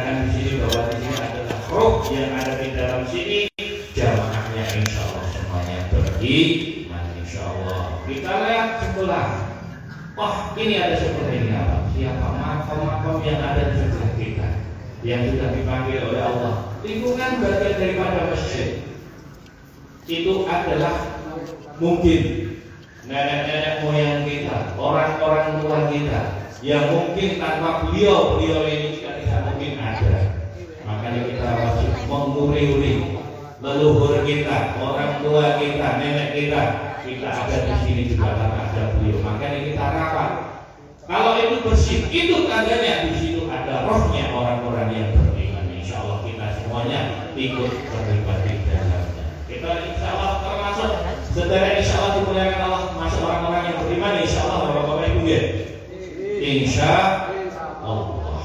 keterangan di sini bahwa di sini adalah roh yang ada di dalam sini. Jamaahnya insya Allah semuanya beriman insya Allah. Kita lihat sebelah. Wah, ini ada seperti ini apa? Siapa makam-makam yang ada di sebelah kita yang sudah dipanggil oleh Allah. Lingkungan bagian daripada masjid itu adalah mungkin nenek-nenek moyang kita, orang-orang tua kita yang mungkin tanpa beliau ini juga tidak mungkin ada. Makanya kita wajib menguri-uri leluhur kita, orang tua kita, nenek kita ada di sini juga karena ada beliau. Makanya kita rapat. Kalau itu bersih, itu tandanya di situ ada rohnya orang-orang yang beriman. Insya Allah kita semuanya ikut terlibat di dalamnya. Kita insya Allah termasuk setelah insya Allah dimuliakan Allah masuk orang-orang yang beriman. Insya Allah Bapak-bapak Ibu ya. Insya Allah.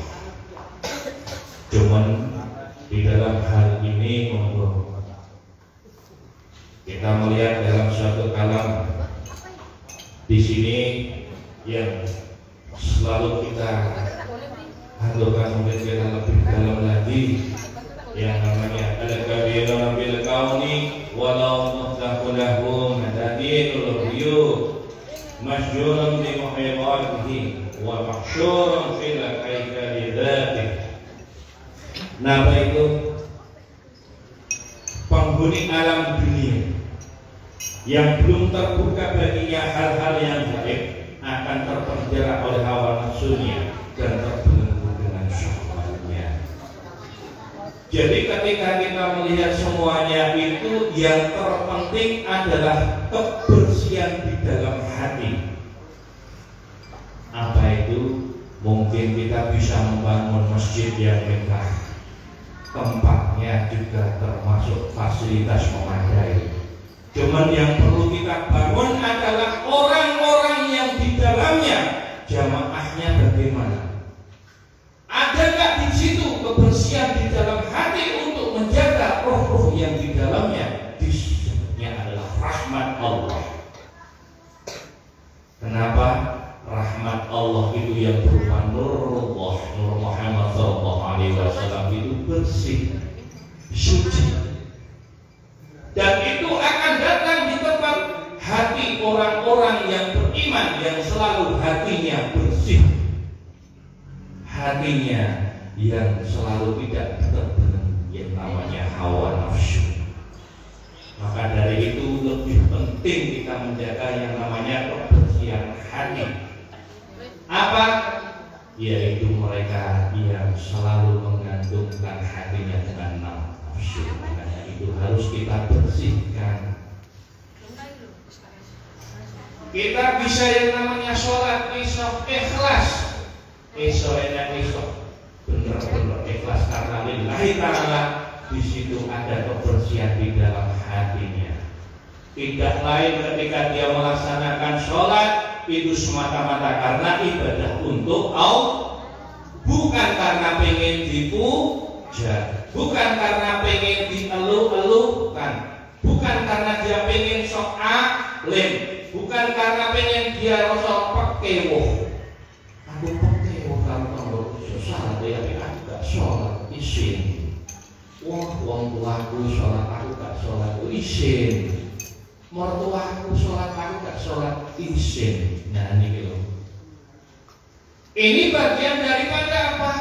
Cuman di dalam hal ini kita melihat dalam suatu kalam di sini yang selalu kita hadirkan, mungkin kita lebih dalam lagi yang namanya al-kabirun bil kauni walau muhtaqulahum hadinul biyu masjurun bi muhayyatihi wa mahsyurun fil haikali dzati. Nah, itu penghuni alam dunia yang belum terbuka baginya hal-hal yang gaib akan terpenjara oleh hawa nafsunya dan terbelenggu dengan syahwatnya. Jadi ketika kita melihat semuanya itu, yang terpenting adalah kebersihan di dalam hati. Apa itu? Mungkin kita bisa membangun masjid yang megah, tempatnya juga termasuk fasilitas memadai. Cuman yang perlu kita bangun adalah orang-orang yang di dalamnya, jamaahnya bagaimana? Ada nggak di situ kebersihan di dalam hati untuk menjaga roh-roh yang di dalamnya? Disebutnya adalah rahmat Allah. Kenapa? Rahmat Allah itu yang berupa nurullah, Nur Muhammad SAW itu bersih, suci. Dan itu akan datang di tempat hati orang-orang yang beriman, yang selalu hatinya bersih, hatinya yang selalu tidak terbelenggu yang namanya hawa nafsu. Maka dari itu lebih penting kita menjaga yang namanya kebersihan hati. Apa? Yaitu mereka yang selalu menggantungkan hatinya dengan nafsu. Makanya itu harus kita bersihkan. Kita bisa yang namanya sholat isya ikhlas. Isya benar-benar ikhlas karena lillahi ta'ala. Di situ ada kebersihan di dalam hatinya. Tidak lain ketika dia melaksanakan sholat itu semata-mata karena ibadah untuk Allah, bukan karena pengen dipuja, bukan karena pengen dieluh-eluhkan, bukan karena dia pengen sok alim, bukan karena pengen dia rasa pekewoh. Aku pekewoh kalau susah dia aku gak sholat isin. Wah, wong tuaku sholat aku gak sholat isin. Mertuaku sholat aku gak sholat isin. Nah ini gitu. Ini bagian daripada apa?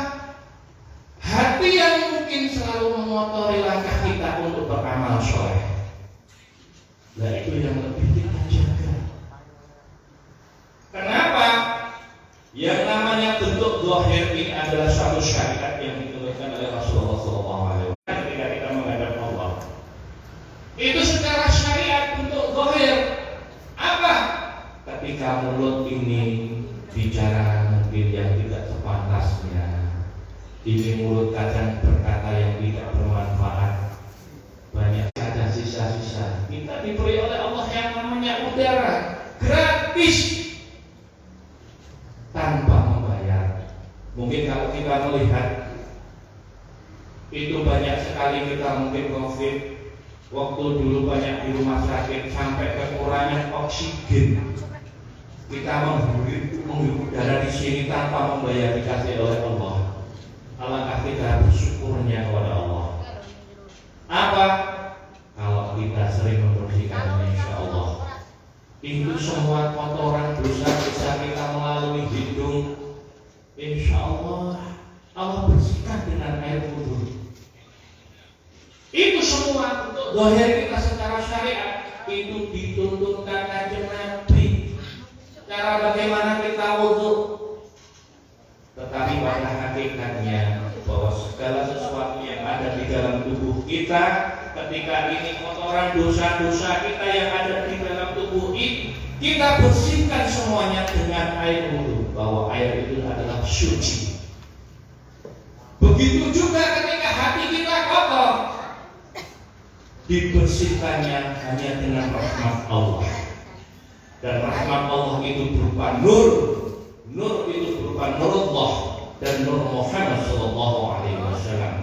Hati yang mungkin selalu mengotori langkah kita untuk beramal soleh. Nah itu yang lebih kita jaga. Kenapa? Yang namanya bentuk zahir ini adalah satu syariat yang dituliskan oleh Rasulullah SAW. Ketika kita menghadap Allah, itu secara syariat bentuk zahir. Apa? Ketika mulut ini bicara mungkin yang tidak sepantasnya, ini mulut kadang berkata yang tidak bermanfaat, banyak ada sisa-sisa. Kita diberi oleh Allah yang namanya udara gratis tanpa membayar. Mungkin kalau kita melihat itu banyak sekali kita mungkin COVID, waktu dulu banyak di rumah sakit sampai kekurangan oksigen. Kita menghirup udara di sini tanpa membayar, dikasih oleh Allah. Alangkah kita bersyukurnya kepada Allah. Apa? Kalau kita sering membersihkannya, insya Allah itu semua kotoran dosa bisa kita melalui hidung. Insya Allah Allah bersihkan dengan air wudhu. Itu semua untuk zahir kita secara syariat itu dituntunkan Kanjeng Nabi. Cara bagaimana kita wudhu. Tetapi pada hakikatnya bahwa segala sesuatu yang ada di dalam tubuh kita, ketika ini kotoran dosa-dosa kita yang ada di dalam tubuh ini, kita bersihkan semuanya dengan air wudhu. Bahwa air itu adalah suci. Begitu juga ketika hati kita kotor, dibersihkannya hanya dengan rahmat Allah. Dan rahmat Allah itu berupa nur. Nur itu berupa nurullah dan nur Muhammad sallallahu alaihi wasallam.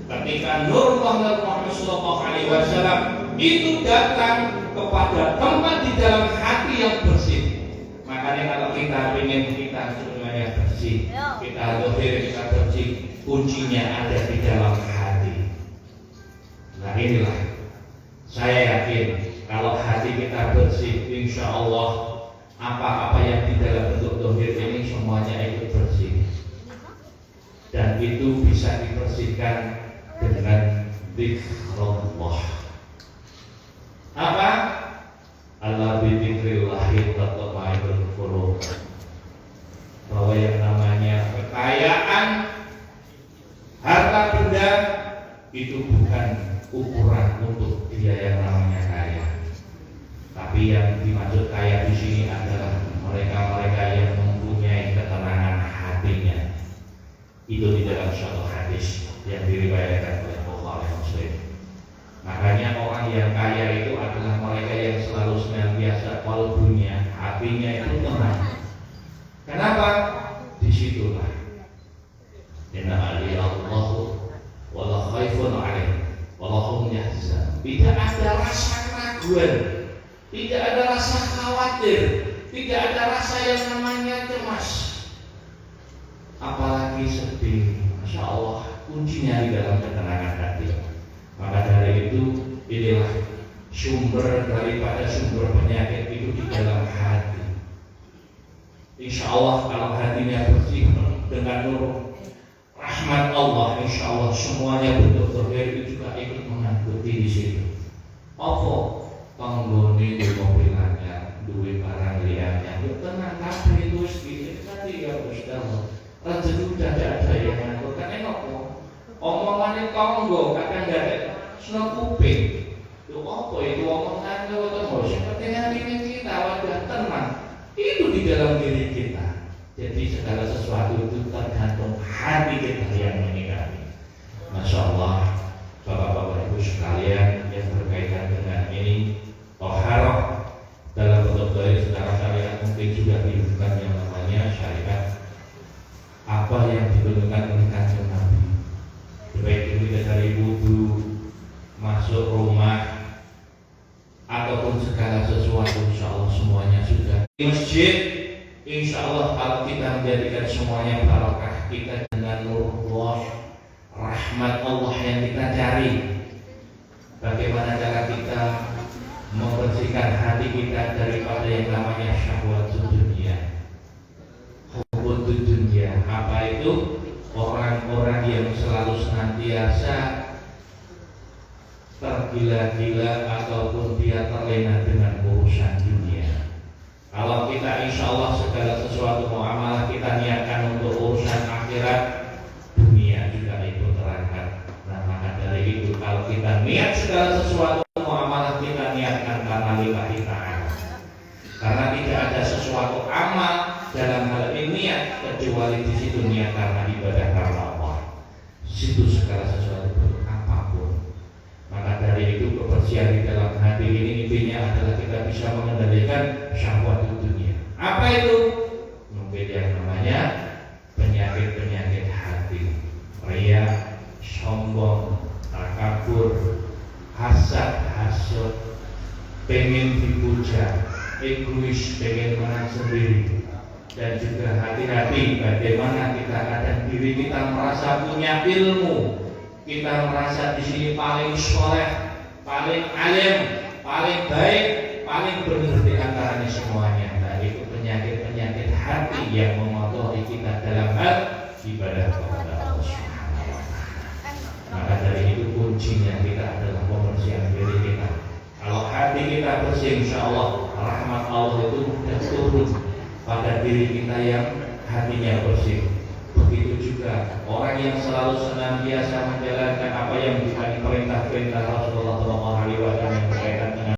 Ketika nurullah dan Muhammad sallallahu alaihi wasallam itu datang kepada tempat di dalam hati yang bersih. Makanya kalau kita ingin kita semuanya bersih, kita zahir kita bersih, kuncinya ada di dalam hati. Nah inilah saya yakin kalau hati kita bersih, insya Allah apa-apa yang di dalam bentuk zahir ini semuanya ikut bersih. Dan itu bisa dibersihkan dengan zikrullah. Apa? Allah bidzikrillahi tatma'innul qulub. Bahwa yang namanya kekayaan harta benda itu bukan ukuran untuk dia yang namanya kaya. Tapi yang dimaksud kaya di sini adalah mereka-mereka yang mempunyai ketenangan hatinya. Itu di dalam suatu hadis yang diriwayatkan oleh Bukhari Muslim. Makanya orang yang kaya itu adalah mereka yang selalu senantiasa qalbunya, hatinya itu tenang. Kenapa? Disitulah inna aliyallahu wala khaifun alaih walahum yahzan. Tidak ada rasa keraguan, tidak ada rasa khawatir, tidak ada rasa yang namanya cemas, apalagi sedih. Masya Allah, kuncinya di dalam ketenangan hati. Maka dari itu inilah sumber daripada sumber penyakit itu di dalam hati. Insya Allah kalau hatinya bersih dengan nur rahmat Allah, insya Allah semuanya bentuk zahir itu juga ikut mengikuti di situ. Apa penghuni di mobil anyar, duit barang liarnya, yuk tenang kabeh itu sedikit tadi ya Ustaz. Rezeki udah ada yang ngatur kan enak kok. Omongannya tonggo kadang nggak ada seneng kuping. Itu apa itu omongan kalau seperti yang ingin kita wadah tenang. Itu di dalam diri kita. Jadi segala sesuatu itu tergantung hati kita yang menyikapi. Masya Allah, Bapak-bapak Ibu sekalian yang berkaitan dengan ini, toharoh dalam bentuk dari secara syariat mungkin juga dihubungkan yang namanya syariat. Apa yang ditunjukkan oleh Kanjeng Nabi, baik itu dari wudhu, masuk rumah, ataupun segala sesuatu, insya Allah semuanya sudah. Di masjid, insya Allah kalau kita menjadikan semuanya barokah, kita dengan nurullah, rahmat Allah yang kita cari. Bagaimana cara kita membersihkan hati kita daripada yang namanya syahwat dunia, hubud dunia. Apa itu? Orang-orang yang selalu senantiasa tergila-gila ataupun dia terlena dengan urusan dunia. Kalau kita insya Allah segala sesuatu muamalah kita niatkan untuk urusan akhirat, dunia juga ikut terangkat. Nah maka dari itu kalau kita niat segala sesuatu muamalah kita niatkan karena lillahi ta'ala. Karena tidak ada sesuatu amal dalam hal ini niat kecuali di situ niat karena ibadah karena Allah. Situ segala sesuatu bentuk apapun. Maka dari itu kebersihan di dalam hati ini intinya adalah kita bisa mengendalikan syahwat dunia. Apa itu? Mungkin yang namanya penyakit-penyakit hati, ria, sombong, takabur, hasad, hasud, pengen dipuja, egois, pengen menang sendiri. Dan juga hati-hati bagaimana kita kadang diri kita merasa punya ilmu, kita merasa di sini paling soleh, paling alim, paling baik, paling benar di antaranya semuanya. Nah, itu penyakit-penyakit hati yang memotori kita dalam hal ibadah kepada Allah Subhanahu wa Ta'ala. Maka dari itu kuncinya kita adalah pembersihan diri kita. Kalau hati kita bersih, insya Allah rahmat Allah itu mudah turun pada diri kita yang hatinya bersih. Begitu juga orang yang selalu senantiasa menjalankan apa yang bukan perintah-perintah Rasulullah SAW